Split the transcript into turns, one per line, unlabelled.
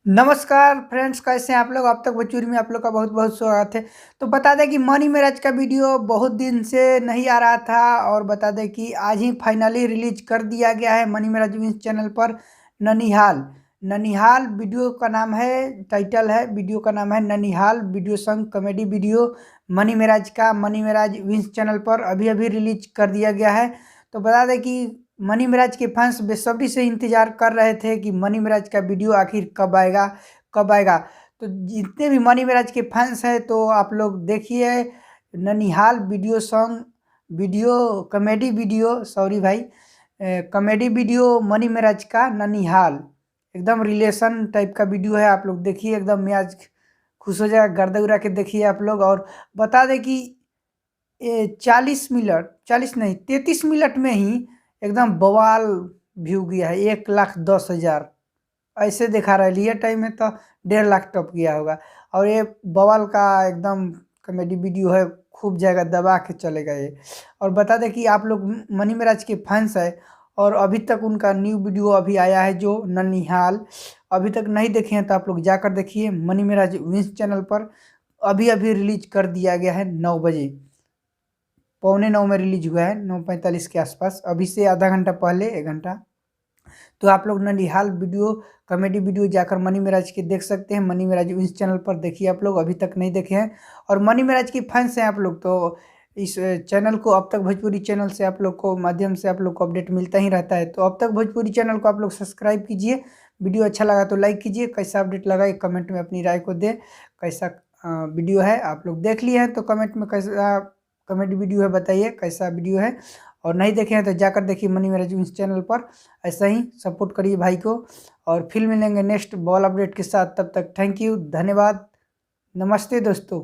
नमस्कार फ्रेंड्स, कैसे हैं आप लोग। अब तक भोजपुरी में आप लोग का बहुत बहुत स्वागत है। तो बता दें कि मनी मेराज का वीडियो बहुत दिन से नहीं आ रहा था और बता दें कि आज ही फाइनली रिलीज कर दिया गया है मनी मेराज विंस चैनल पर। ननिहाल ननिहाल वीडियो का नाम है, टाइटल है वीडियो का नाम है ननिहाल video song comedy video. Mani Meraj vines channel पर अभी अभी रिलीज कर दिया गया है। तो बता दें कि मनी मिराज के फैंस बेसब्री से इंतजार कर रहे थे कि मनी मिराज का वीडियो आखिर कब आएगा कब आएगा। तो जितने भी मनी मिराज के फैंस हैं तो आप लोग देखिए ननिहाल video song video comedy video, sorry भाई, कॉमेडी वीडियो मनी मिराज का ननिहाल। एकदम रिलेशन टाइप का वीडियो है, आप लोग देखिए एकदम मियाज खुश हो जाएगा, गर्दा उड़ा के देखिए आप लोग। और बता दें कि ये 40 मिनट, 40 नहीं 33 मिनट में ही एकदम बवाल व्यू गया है। 1,10,000 ऐसे दिखा रहा है। रियल टाइम में तो 1.5 लाख टप गया होगा। और ये बवाल का एकदम कॉमेडी वीडियो है, खूब जाएगा, दबा के चलेगा ये। और बता दें कि आप लोग मनी मेराज के फैंस है और अभी तक उनका न्यू वीडियो अभी आया है जो ननिहाल, अभी तक नहीं देखे हैं तो आप लोग जाकर देखिए मनी मेराज विंस चैनल पर। अभी अभी रिलीज कर दिया गया है 9 बजे, 8:45 में रिलीज हुआ है, 9:45 के आसपास, अभी से आधा घंटा पहले, 1 घंटा। तो आप लोग ननिहाल वीडियो कॉमेडी वीडियो जाकर मनी मेराज के देख सकते हैं। मनी मेराज इस चैनल पर देखिए आप लोग, अभी तक नहीं देखे हैं और मनी मेराज के फैंस हैं आप लोग तो इस चैनल को, अब तक भोजपुरी चैनल से आप लोग को माध्यम से आप लोग को अपडेट मिलता ही रहता है। तो अब तक भोजपुरी चैनल को आप लोग सब्सक्राइब कीजिए। वीडियो अच्छा लगा तो लाइक कीजिए, कैसा अपडेट लगा एक कमेंट में अपनी राय को दे। कैसा वीडियो है आप लोग देख लिए हैं तो कमेंट में कैसा कॉमेडी वीडियो है बताइए, कैसा वीडियो है। और नहीं देखे हैं तो जाकर देखिए मनी मेराज इस चैनल पर। ऐसा ही सपोर्ट करिए भाई को। और फिर मिलेंगे नेक्स्ट बॉल अपडेट के साथ, तब तक थैंक यू, धन्यवाद, नमस्ते दोस्तों।